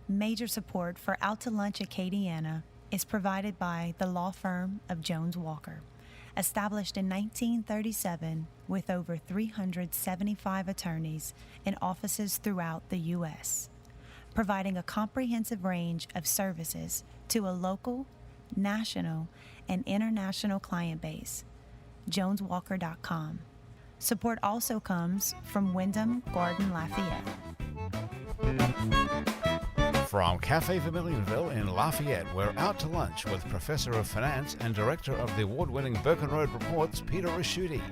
Major support for Out to Lunch Acadiana is provided by the law firm of Jones Walker, established in 1937 with over 375 attorneys in offices throughout the U.S., providing a comprehensive range of services to a local, national, and international client base. JonesWalker.com. Support also comes from Wyndham Garden Lafayette. From Cafe Vermilionville in Lafayette, we're out to lunch with Professor of Finance and Director of the award-winning Burken Road Reports, Peter Ricchiuti.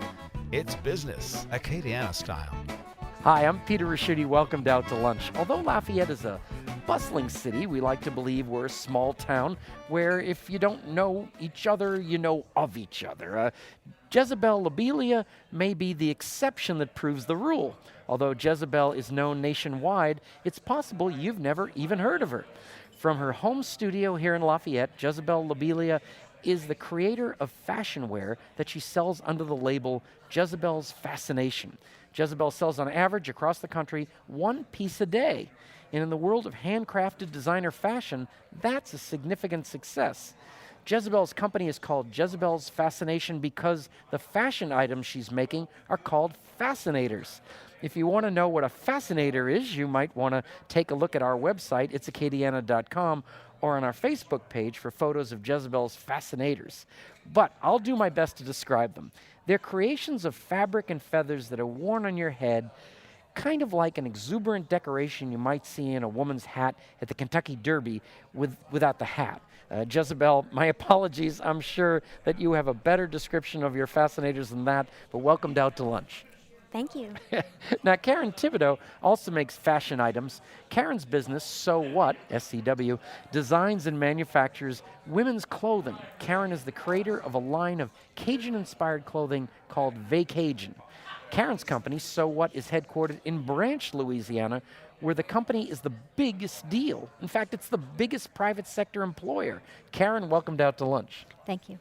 It's business, Acadiana style. Hi, I'm Peter Ricchiuti. Welcome to Out to Lunch. Although Lafayette is a bustling city, we like to believe we're a small town where if you don't know each other, you know of each other. Jezebel Lobelia may be the exception that proves the rule. Although Jezebel is known nationwide, it's possible you've never even heard of her. From her home studio here in Lafayette, Jezebel Lobelia is the creator of fashionwear that she sells under the label Jezebel's Fascination. Jezebel sells on average across the country one piece a day. And in the world of handcrafted designer fashion, that's a significant success. Jezebel's company is called Jezebel's Fascination because the fashion items she's making are called fascinators. If you want to know what a fascinator is, you might want to take a look at our website, it's Acadiana.com, or on our Facebook page for photos of Jezebel's fascinators. But I'll do my best to describe them. They're creations of fabric and feathers that are worn on your head, kind of like an exuberant decoration you might see in a woman's hat at the Kentucky Derby without the hat. Jezebel, my apologies. I'm sure that you have a better description of your fascinators than that, but welcomed Out to Lunch. Thank you. Now, Karen Thibodeaux also makes fashion items. Karen's business, So What, SCW, designs and manufactures women's clothing. Karen is the creator of a line of Cajun-inspired clothing called VaCajun. Karen's company, So What, is headquartered in Branch, Louisiana, where the company is the biggest deal. In fact, it's the biggest private sector employer. Karen, welcomed Out to Lunch. Thank you.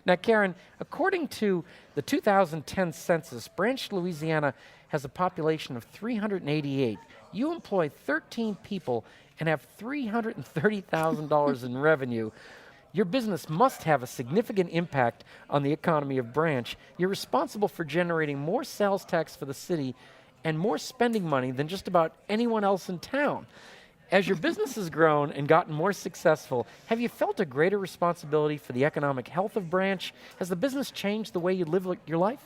Now, Karen, according to the 2010 census, Branch, Louisiana has a population of 388. You employ 13 people and have $330,000 in revenue. Your business must have a significant impact on the economy of Branch. You're responsible for generating more sales tax for the city and more spending money than just about anyone else in town. As your business has grown and gotten more successful, have you felt a greater responsibility for the economic health of Branch? Has the business changed the way you live your life?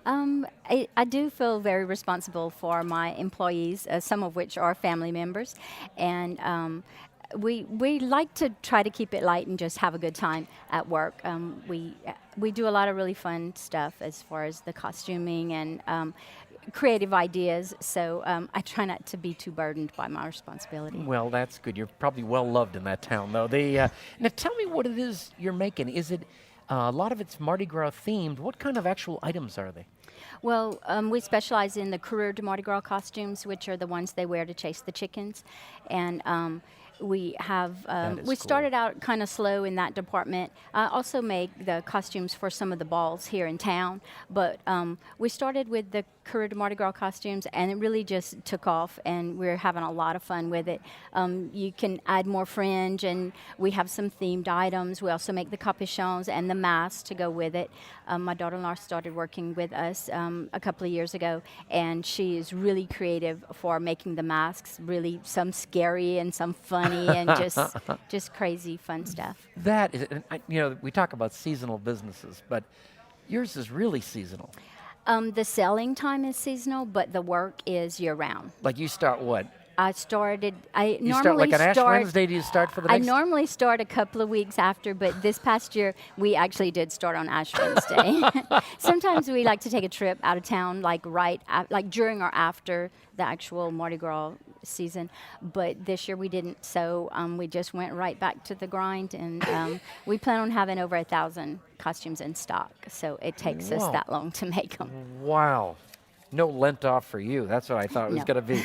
I do feel very responsible for my employees, some of which are family members, and we like to try to keep it light and just have a good time at work. We do a lot of really fun stuff as far as the costuming and creative ideas, so I try not to be too burdened by my responsibility. Well, that's good. You're probably well loved in that town, though. Now, tell me what it is you're making. Is it a lot of it's Mardi Gras themed? What kind of actual items are they? Well, we specialize in the coureured Mardi Gras costumes, which are the ones they wear to chase the chickens, and we have, we started out kind of slow in that department. I also make the costumes for some of the balls here in town, but we started with the coureured Mardi Gras costumes, and it really just took off, and we're having a lot of fun with it. You can add more fringe, and we have some themed items. We also make the capuchons and the masks to go with it. My daughter-in-law started working with us a couple of years ago, and she is really creative for making the masks, really some scary and some funny and just crazy fun stuff. That is, we talk about seasonal businesses, but yours is really seasonal. The selling time is seasonal, but the work is year-round. Like you start what? You start like on Ash Wednesday, do you start for the next? I normally start a couple of weeks after, but this past year, we actually did start on Ash Wednesday. Sometimes we like to take a trip out of town, like during or after the actual Mardi Gras season, but this year we didn't, so we just went right back to the grind, and we plan on having over 1,000 costumes in stock, so it takes us that long to make them. Wow. No Lent off for you. That's what I thought it was going to be.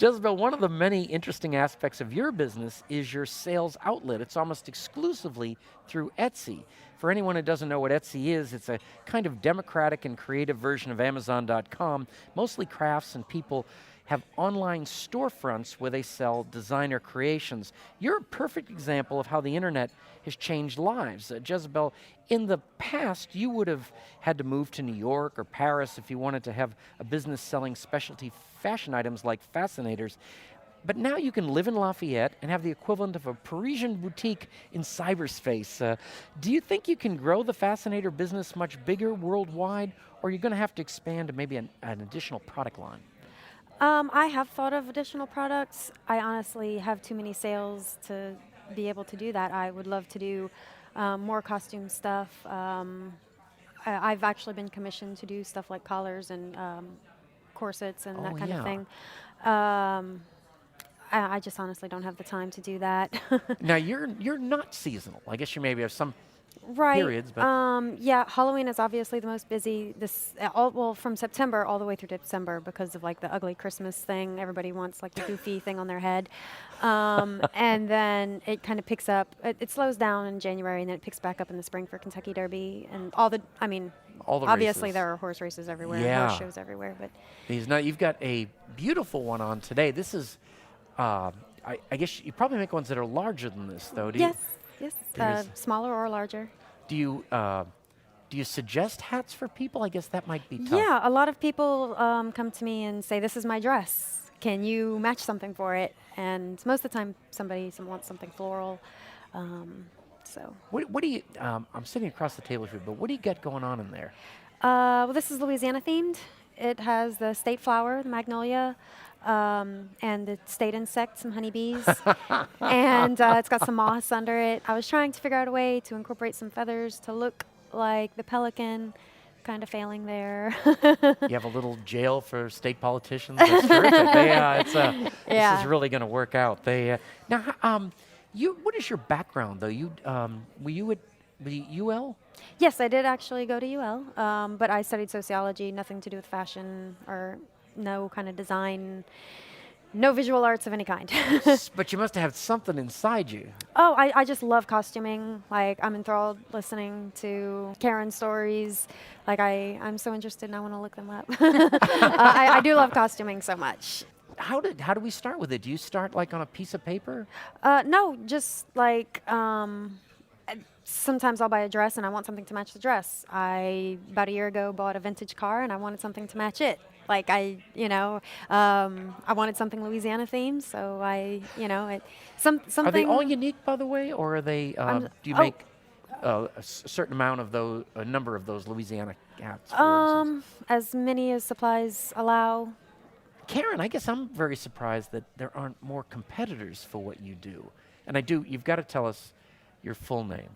Jezebel, one of the many interesting aspects of your business is your sales outlet. It's almost exclusively through Etsy. For anyone who doesn't know what Etsy is, it's a kind of democratic and creative version of Amazon.com, mostly crafts and people have online storefronts where they sell designer creations. You're a perfect example of how the internet has changed lives. Jezebel, in the past, you would have had to move to New York or Paris if you wanted to have a business selling specialty fashion items like fascinators. But now you can live in Lafayette and have the equivalent of a Parisian boutique in cyberspace. Do you think you can grow the fascinator business much bigger worldwide, or are you going to have to expand to maybe an additional product line? I have thought of additional products. I honestly have too many sales to be able to do that. I would love to do more costume stuff. I've actually been commissioned to do stuff like collars and corsets and that kind of thing. I just honestly don't have the time to do that. Now you're not seasonal. I guess you maybe have some right. periods, but yeah, Halloween is obviously the most busy. From September all the way through December because of like the ugly Christmas thing. Everybody wants like the goofy thing on their head, and then it kind of picks up. It slows down in January, and then it picks back up in the spring for Kentucky Derby and all the. I mean, all the obviously races. There are horse races everywhere, yeah. horse shows everywhere, but You've got a beautiful one on today. This is. I guess you probably make ones that are larger than this, though. Do yes, you? yes, smaller or larger. Do you suggest hats for people? I guess that might be tough. Yeah, a lot of people come to me and say, "This is my dress. Can you match something for it?" And most of the time, somebody wants something floral. So. What do you? I'm sitting across the table from you, but what do you got going on in there? Well, this is Louisiana themed. It has the state flower, the magnolia. And the state insect, some honeybees, and it's got some moss under it. I was trying to figure out a way to incorporate some feathers to look like the pelican, kind of failing there. You have a little jail for state politicians. That's terrific. This is really going to work out. Now, what is your background, though? Were you at the UL? Yes, I did actually go to UL, but I studied sociology, nothing to do with fashion or no kind of design, no visual arts of any kind. But you must have had something inside you. Oh, I just love costuming. Like, I'm enthralled listening to Karen stories. Like, I'm so interested and I want to look them up. I do love costuming so much. How do we start with it? Do you start like on a piece of paper? No, just like sometimes I'll buy a dress and I want something to match the dress. About a year ago, bought a vintage car and I wanted something to match it. Like I wanted something Louisiana themed, so something. Are they all unique, by the way, or are they? Do you make a certain amount of those, a number of those Louisiana hats? As many as supplies allow. Karen, I guess I'm very surprised that there aren't more competitors for what you do. And you've got to tell us your full name.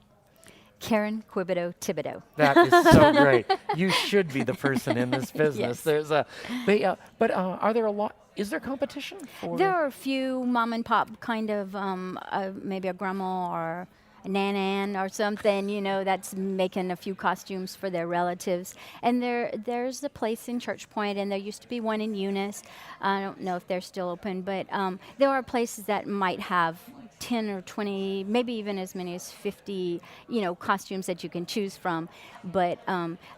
Karen Thibodeaux. That is so great. You should be the person in this business. Yes. But are there a lot? Is there competition? There are a few mom and pop kind of, maybe a grandma or a nan or something, that's making a few costumes for their relatives. And there's a place in Church Point, and there used to be one in Eunice. I don't know if they're still open, but there are places that might have 10 or 20, maybe even as many as 50, costumes that you can choose from. But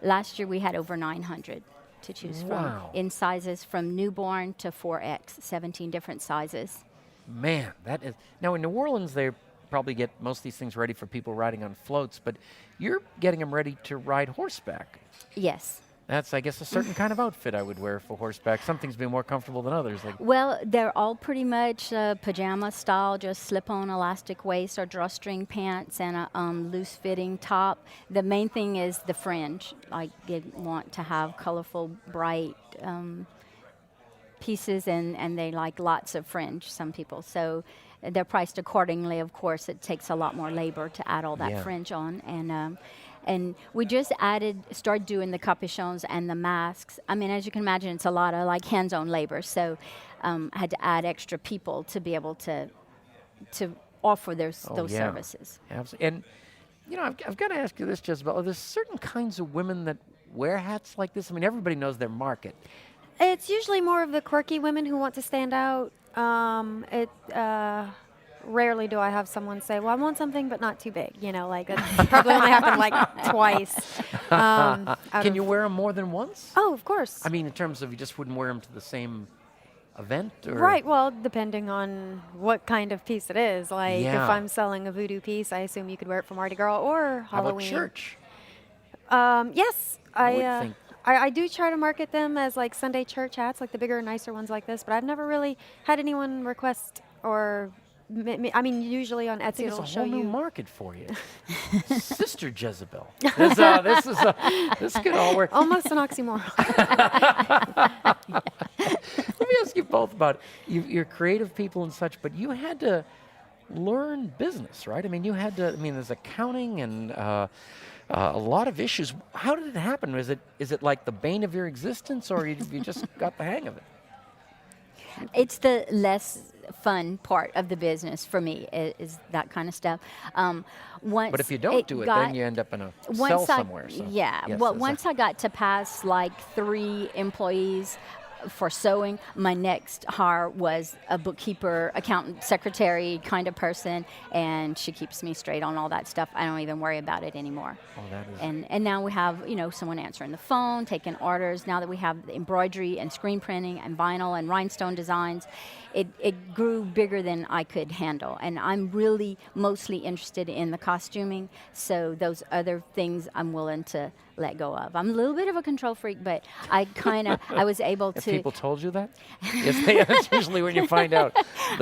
last year we had over 900 to choose from in sizes from newborn to 4X, 17 different sizes. Man, that is. Now in New Orleans, they probably get most of these things ready for people riding on floats, but you're getting them ready to ride horseback. Yes. That's, I guess, a certain kind of outfit I would wear for horseback. Some things be more comfortable than others. Well, they're all pretty much pajama style, just slip-on elastic waist or drawstring pants and a loose-fitting top. The main thing is the fringe. Like, they want to have colorful, bright pieces, and they like lots of fringe, some people. So they're priced accordingly. Of course, it takes a lot more labor to add all that fringe on. And we just started doing the capuchons and the masks. I mean, as you can imagine, it's a lot of like hands-on labor. So I had to add extra people to be able to offer those services. Absolutely. And, I've got to ask you this, Jezebel. Are there certain kinds of women that wear hats like this? I mean, everybody knows their market. It's usually more of the quirky women who want to stand out. Rarely do I have someone say, well, I want something but not too big. That's probably only happened like twice. Can you wear them more than once? Oh, of course. I mean, in terms of you just wouldn't wear them to the same event? Or? Right. Well, depending on what kind of piece it is. Like if Yeah. I'm selling a voodoo piece, I assume you could wear it for Mardi Gras or How about Halloween. church? Yes, I would think. I do try to market them as like Sunday church hats, like the bigger, nicer ones like this. But I've never really had anyone request or, I mean, usually on I Etsy think it's it'll a show whole new you. market for you. Sister Jezebel. This could all work. Almost an oxymoron. Let me ask you both about you're creative people and such, but you had to learn business, right? I mean, there's accounting and a lot of issues. How did it happen? Is it like the bane of your existence, or you just got the hang of it? It's the less fun part of the business for me, is that kind of stuff. But if you don't do it, then you end up in a cell somewhere. So. Yeah. Yes, Well, once I got to pass like 3 employees for sewing, my next hire was a bookkeeper, accountant, secretary kind of person, and she keeps me straight on all that stuff. I don't even worry about it anymore. Oh, that is. And now we have, someone answering the phone, taking orders. Now that we have embroidery and screen printing and vinyl and rhinestone designs, it grew bigger than I could handle. And I'm really mostly interested in the costuming, so those other things I'm willing to let go of. I'm a little bit of a control freak, but I was able Have to. people told you that? Yes, that's usually when you find out.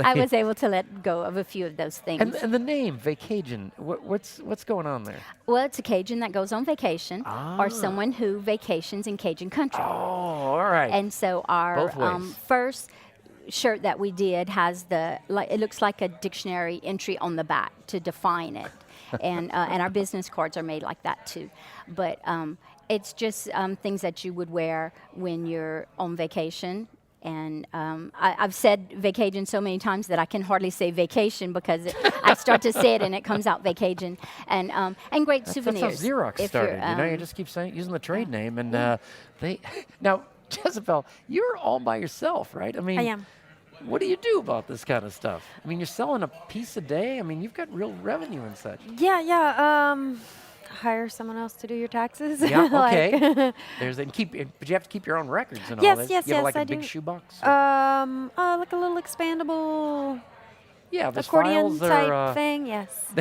I was able to let go of a few of those things. And the name, VaCajun, what's going on there? Well, it's a Cajun that goes on vacation, or someone who vacations in Cajun country. Oh, all right. And so our Both ways. first shirt that we did has it looks like a dictionary entry on the back to define it. And our business cards are made like that too. But it's just things that you would wear when you're on vacation. And I've said VaCajun so many times that I can hardly say vacation because I start to say it and it comes out VaCajun. And great souvenirs. That's how Xerox if started. you're, You just keep using the trade name, and they now. Jezebel, you're all by yourself, right? I mean, I am. What do you do about this kind of stuff? I mean, you're selling a piece a day. I mean, you've got real revenue and such. Yeah. Hire someone else to do your taxes. Yeah, Like- okay. But you have to keep your own records and all Yes, that. yes, You have yes, like a I big do. shoebox. Like a little expandable Yeah, there's accordion files type thing. Yes.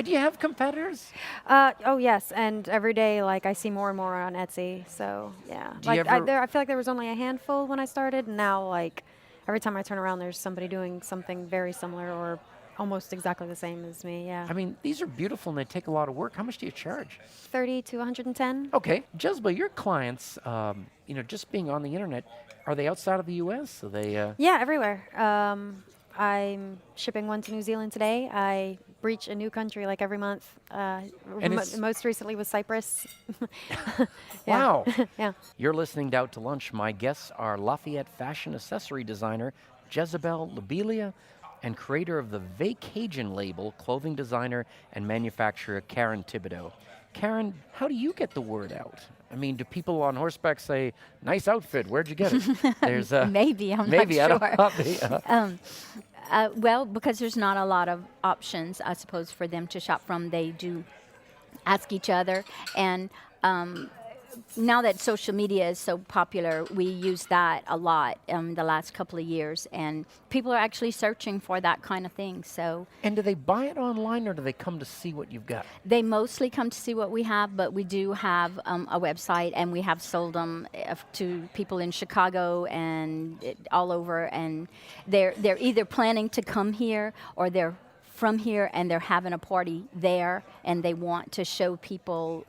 Do you have competitors? Oh yes, and every day, like I see more and more on Etsy. So yeah, Do you like ever- I feel like there was only a handful when I started, and now like every time I turn around, there's somebody doing something very similar or almost exactly the same as me. Yeah. I mean, these are beautiful and they take a lot of work. How much do you charge? 30 to 110. Okay, Jezebel, your clients, just being on the internet, are they outside of the U.S.? Are they? Yeah, everywhere. I'm shipping one to New Zealand today. I breach a new country like every month. Most recently was Cyprus. Yeah. Wow. Yeah. You're listening to Out to Lunch. My guests are Lafayette fashion accessory designer Jezebel Lobelia and creator of the VaCajun label, clothing designer and manufacturer Karen Thibodeaux. Karen, how do you get the word out? I mean, do people on horseback say, "Nice outfit, where'd you get it?" There's maybe, I'm maybe, not I sure. don't know. Well, because there's not a lot of options, I suppose, for them to shop from, they do ask each other. And now that social media is so popular, we use that a lot the last couple of years. And people are actually searching for that kind of thing. So And do they buy it online or do they come to see what you've got? they mostly come to see what we have, but we do have a website, and we have sold them to people in Chicago and all over. And they're either planning to come here or they're from here and they're having a party there, and they want to show people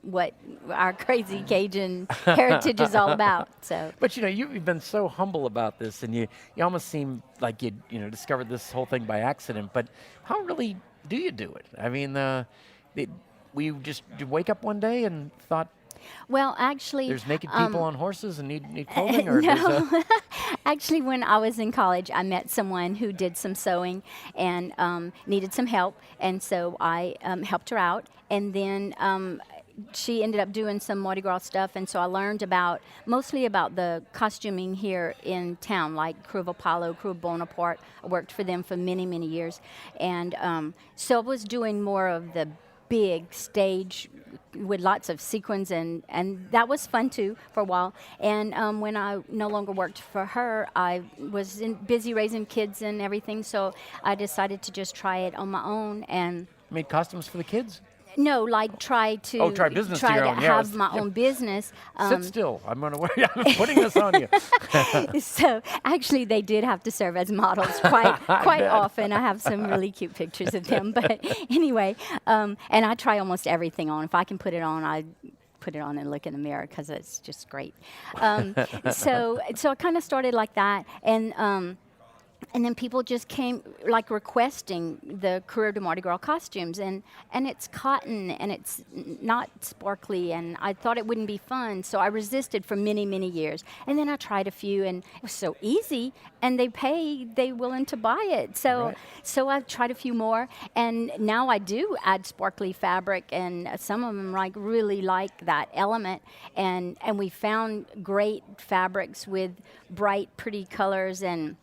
what our crazy Cajun heritage is all about. So, But you've been so humble about this, and you almost seem like you discovered this whole thing by accident. But how really do you do it? I mean, did you wake up one day and thought well, actually, there's naked people on horses and need clothing, or there's no. Actually, when I was in college, I met someone who did some sewing and needed some help, and so I helped her out. And then she ended up doing some Mardi Gras stuff, and so I learned mostly about the costuming here in town, like Crew of Apollo, Crew of Bonaparte. I worked for them for many, many years. And so I was doing more of the big stage with lots of sequins, and that was fun too for a while. And when I no longer worked for her, I was busy raising kids and everything, so I decided to just try it on my own. And made costumes for the kids? No, like try to business to your own. have my own business. Sit still. I'm going to I'm putting this on you. So actually, they did have to serve as models quite often. I have some really cute pictures of them. But anyway, and I try almost everything on. If I can put it on, I put it on and look in the mirror because it's just great. So I kind of started like that, and then people just came like requesting the Coureur de Mardi Gras costumes, and it's cotton and it's not sparkly, and I thought it wouldn't be fun, so I resisted for many, many years. And then I tried a few, and it was so easy, and they willing to buy it. So I've tried a few more, and now I do add sparkly fabric, and some of them like really like that element, and we found great fabrics with bright, pretty colors, and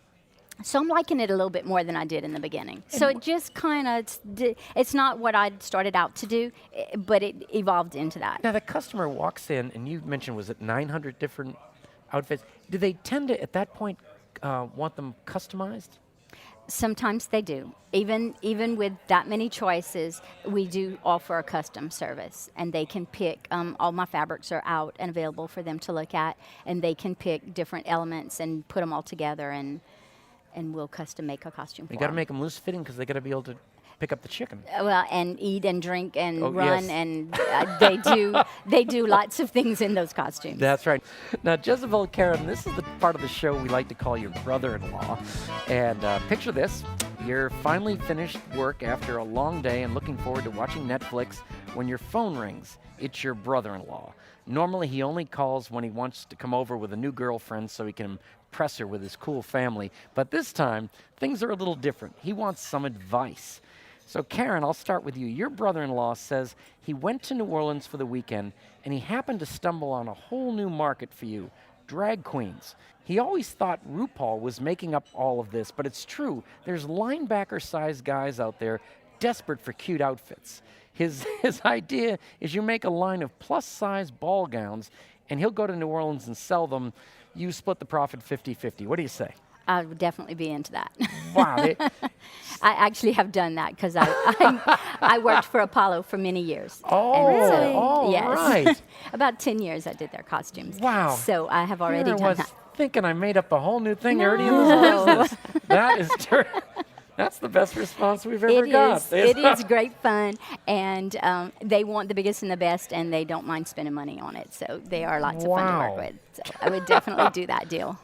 so I'm liking it a little bit more than I did in the beginning. So it just kind of, it's not what I started out to do, but it evolved into that. Now the customer walks in, and you mentioned, was it 900 different outfits? Do they tend to, at that point, want them customized? Sometimes they do. Even with that many choices, we do offer a custom service, and they can pick, all my fabrics are out and available for them to look at, and they can pick different elements and put them all together, and we'll custom make a costume for them. You got to make them loose fitting because they got to be able to pick up the chicken. Well, and eat and drink and run, and they do lots of things in those costumes. That's right. Now, Jezebel, Karen, this is the part of the show we like to call your brother-in-law. And picture this. You're finally finished work after a long day and looking forward to watching Netflix when your phone rings. It's your brother-in-law. Normally, he only calls when he wants to come over with a new girlfriend so he can impress her with his cool family. But this time, things are a little different. He wants some advice. So, Karen, I'll start with you. Your brother-in-law says he went to New Orleans for the weekend, and he happened to stumble on a whole new market for you, drag queens. He always thought RuPaul was making up all of this, but it's true. There's linebacker-sized guys out there desperate for cute outfits. His idea is you make a line of plus-size ball gowns, and he'll go to New Orleans and sell them. You split the profit 50-50. What do you say? I would definitely be into that. Wow. I actually have done that because I worked for Apollo for many years. Oh, really? Oh, yes. Right. About 10 years I did their costumes. Wow. So I have already done that. Thinking I made up a whole new thing already in this business. That is that's the best response we've ever got. It is great fun, and they want the biggest and the best, and they don't mind spending money on it. So they are lots of fun to work with. So I would definitely do that deal.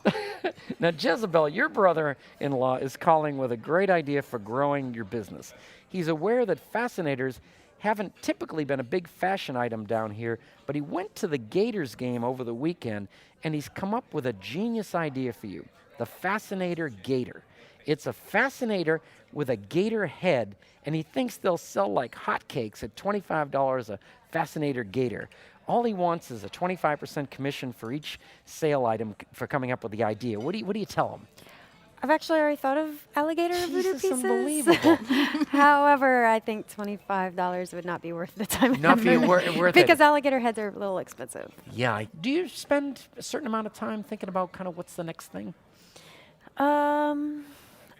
Now, Jezebel, your brother-in-law is calling with a great idea for growing your business. He's aware that fascinators haven't typically been a big fashion item down here, but he went to the Gators game over the weekend, and he's come up with a genius idea for you, the Fascinator Gator. It's a fascinator with a gator head, and he thinks they'll sell like hotcakes at $25 a fascinator gator. All he wants is a 25% commission for each sale item for coming up with the idea. What do you tell him? I've actually already thought of alligator voodoo pieces. Unbelievable. However, I think $25 would not be worth the time. Not be worth it. Because alligator heads are a little expensive. Yeah. Do you spend a certain amount of time thinking about kind of what's the next thing?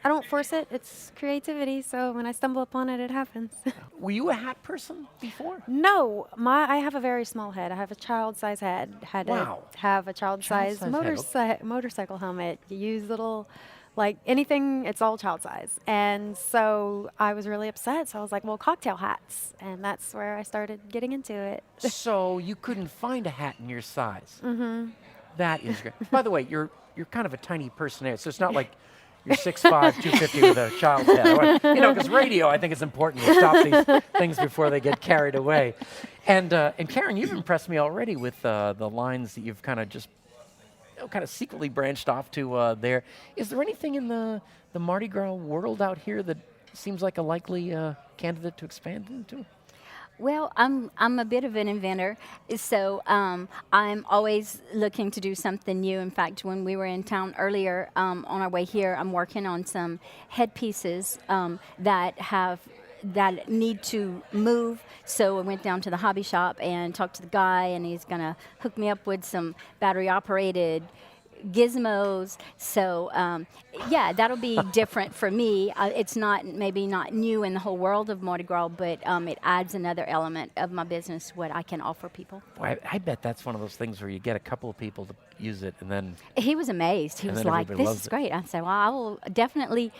I don't force it. It's creativity. So when I stumble upon it, it happens. Were you a hat person before? No, I have a very small head. I have a child-size head. Had to have a child-size motorcycle helmet. You use little, like anything, it's all child-size. And so I was really upset. So I was like, well, cocktail hats. And that's where I started getting into it. So you couldn't find a hat in your size. Mm-hmm. That is great. By the way, you're kind of a tiny person, so it's not like you're 6'5", 250 with a child's head. Because radio, I think it's important to stop these things before they get carried away. And Karen, you've impressed me already with the lines that you've kind of just kind of secretly branched off to there. Is there anything in the Mardi Gras world out here that seems like a likely candidate to expand into? Well, I'm a bit of an inventor, so I'm always looking to do something new. In fact, when we were in town earlier, on our way here, I'm working on some headpieces that have that need to move. So I went down to the hobby shop and talked to the guy, and he's going to hook me up with some battery-operated gizmos. So yeah, that'll be different for me. It's maybe not new in the whole world of Mardi Gras, but it adds another element of my business, what I can offer people. Well, I bet that's one of those things where you get a couple of people to use it, and then he was amazed. He was like, "This is great." I said, "Well, I will definitely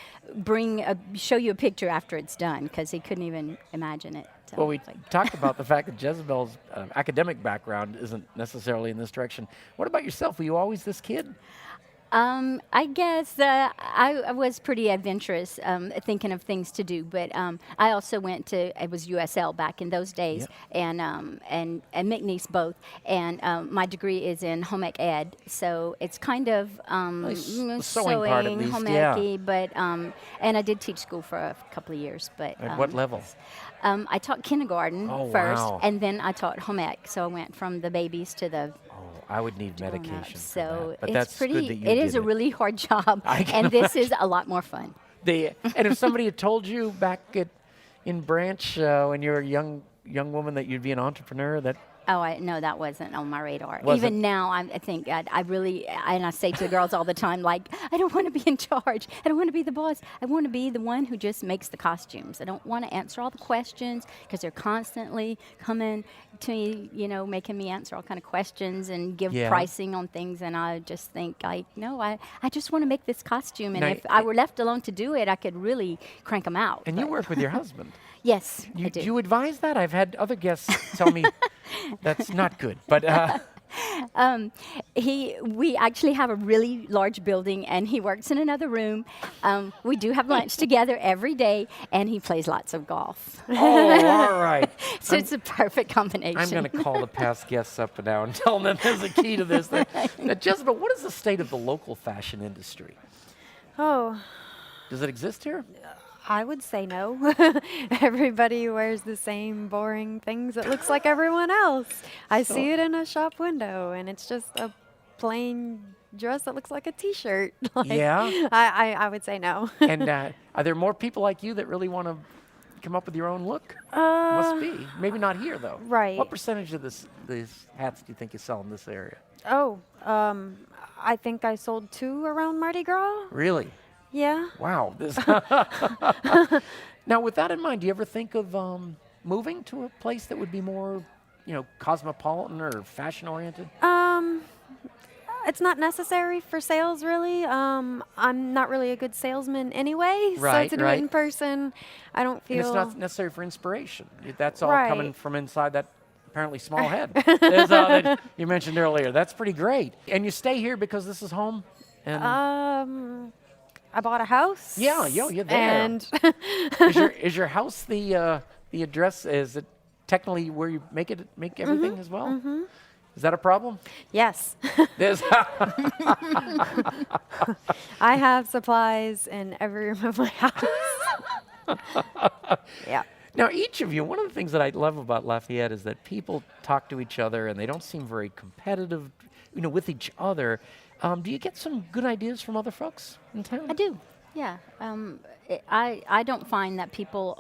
show you a picture after it's done," because he couldn't even imagine it. So well, we talked about the fact that Jezebel's academic background isn't necessarily in this direction. What about yourself? Were you always this kid? I guess I was pretty adventurous, thinking of things to do. But I also it was USL back in those days, and McNeese both. And my degree is in home ec ed, so it's kind of sewing part at least, home ec-y. But and I did teach school for a couple of years. But at what level? I taught kindergarten first, and then I taught home ec. So I went from the babies to the I would need medication. So but it's that's pretty. Good that you it is a really hard job, and this is a lot more fun. And if somebody had told you back in Branch when you were a young woman that you'd be an entrepreneur, that no, that wasn't on my radar. Even now, I think I really, and I say to the girls all the time, like, I don't want to be in charge. I don't want to be the boss. I want to be the one who just makes the costumes. I don't want to answer all the questions because they're constantly coming to me, making me answer all kind of questions and give pricing on things. And I just think, I just want to make this costume. And if I were left alone to do it, I could really crank them out. And you work with your husband. Yes, I do. Do you advise that? I've had other guests tell me that's not good, but we actually have a really large building, and he works in another room. We do have lunch together every day, and he plays lots of golf. Oh, all right. So it's a perfect combination. I'm going to call the past guests up and down and tell them that there's a key to this. Now, Jezebel, what is the state of the local fashion industry? Oh. Does it exist here? I would say no. Everybody wears the same boring things that looks like everyone else. I see it in a shop window, and it's just a plain dress that looks like a T-shirt. I would say no. And are there more people like you that really want to come up with your own look? Must be. Maybe not here, though. Right. What percentage of these hats do you think you sell in this area? Oh, I think I sold 2 around Mardi Gras. Really? Yeah. Wow. Now, with that in mind, do you ever think of moving to a place that would be more, cosmopolitan or fashion-oriented? It's not necessary for sales, really. I'm not really a good salesman anyway. Right, so to do it in person, I don't feel... And it's not necessary for inspiration. That's all Right. coming from inside that apparently small head. That you mentioned earlier. That's pretty great. And you stay here because this is home? And I bought a house. Yeah, you're there. And is your house the address? Is it technically where you make everything as well? Mm-hmm. Is that a problem? Yes. I have supplies in every room of my house. Yeah. Now, each of you, one of the things that I love about Lafayette is that people talk to each other and they don't seem very competitive, with each other. Do you get some good ideas from other folks in town? I do, yeah. I don't find that people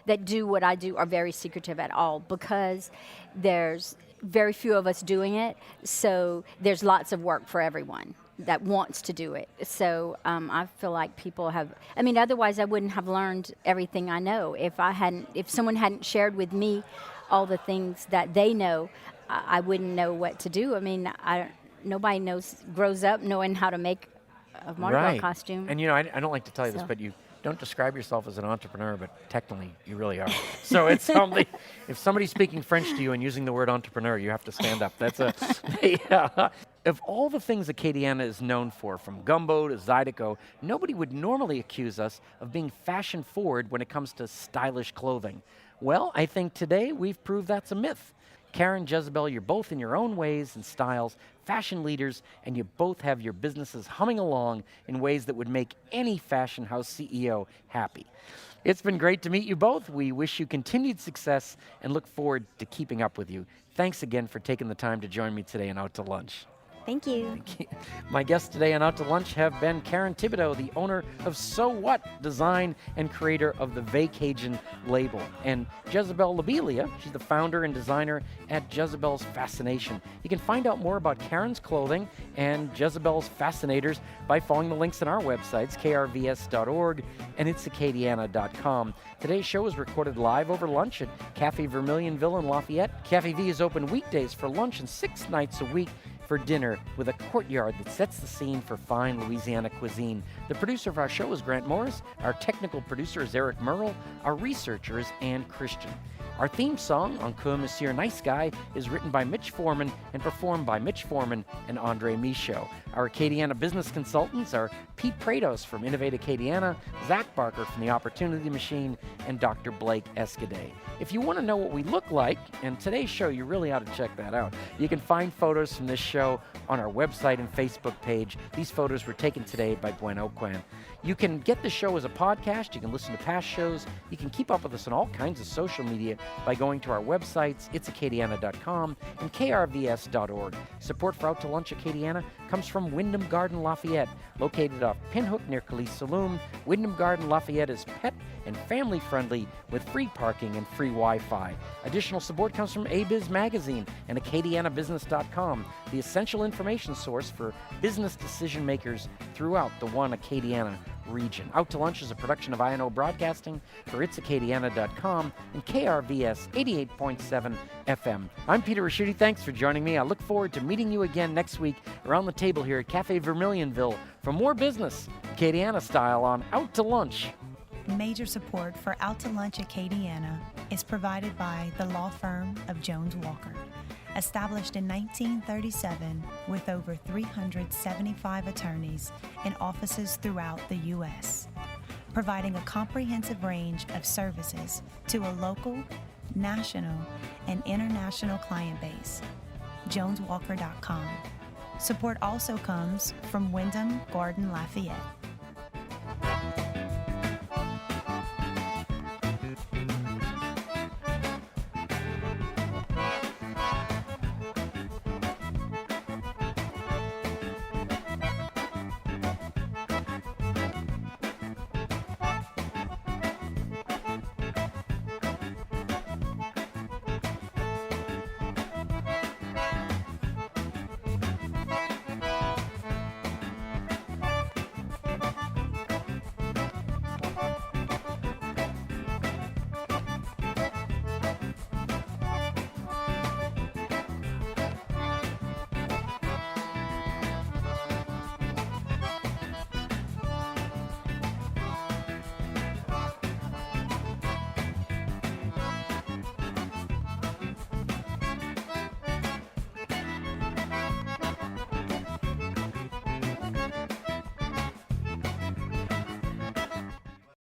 that do what I do are very secretive at all, because there's very few of us doing it, so there's lots of work for everyone that wants to do it. So I feel like people otherwise I wouldn't have learned everything I know. If someone hadn't shared with me all the things that they know, I wouldn't know what to do. Nobody grows up knowing how to make a Mardi Gras costume. And I don't like to tell you this, but you don't describe yourself as an entrepreneur, but technically you really are. So it's something. If somebody's speaking French to you and using the word entrepreneur, you have to stand up. That's Of all the things Acadiana is known for, from gumbo to Zydeco, nobody would normally accuse us of being fashion forward when it comes to stylish clothing. Well, I think today we've proved that's a myth. Karen, Jezebel, you're both in your own ways and styles, fashion leaders, and you both have your businesses humming along in ways that would make any fashion house CEO happy. It's been great to meet you both. We wish you continued success and look forward to keeping up with you. Thanks again for taking the time to join me today and Out to Lunch. Thank you. My guests today on Out to Lunch have been Karen Thibodeaux, the owner of So What Design and creator of the VaCajun label, and Jezebel Lobelia. She's the founder and designer at Jezebel's Fascination. You can find out more about Karen's clothing and Jezebel's Fascinators by following the links on our websites, krvs.org and itsacadiana.com. Today's show is recorded live over lunch at Cafe Vermilionville in Lafayette. Cafe V is open weekdays for lunch and 6 nights a week for dinner, with a courtyard that sets the scene for fine Louisiana cuisine. The producer of our show is Grant Morris. Our technical producer is Eric Merle. Our researcher is Ann Christian. Our theme song, Encore Monsieur Nice Guy, is written by Mitch Foreman and performed by Mitch Foreman and Andre Michaud. Our Acadiana business consultants are Pete Prados from Innovate Acadiana, Zach Barker from The Opportunity Machine, and Dr. Blake Escaday. If you want to know what we look like, and today's show, you really ought to check that out. You can find photos from this show on our website and Facebook page. These photos were taken today by Gwen Aucoin. You can get the show as a podcast. You can listen to past shows. You can keep up with us on all kinds of social media by going to our websites, itsacadiana.com and krvs.org. Support for Out to Lunch Acadiana comes from Wyndham Garden Lafayette, located off Pinhook near Calise Saloon. Wyndham Garden Lafayette is pet and family friendly with free parking and free Wi-Fi. Additional support comes from ABiz Magazine and AcadianaBusiness.com, the essential information source for business decision makers throughout the One Acadiana region. Out to Lunch is a production of INO Broadcasting for itsacadiana.com and KRVS 88.7 FM. I'm Peter Ricchiuti. Thanks for joining me. I look forward to meeting you again next week around the table here at Cafe Vermilionville for more business, Acadiana style, on Out to Lunch. Major support for Out to Lunch Acadiana is provided by the law firm of Jones Walker, established in 1937 with over 375 attorneys in offices throughout the U.S., providing a comprehensive range of services to a local, national, and international client base. JonesWalker.com. Support also comes from Wyndham Garden Lafayette.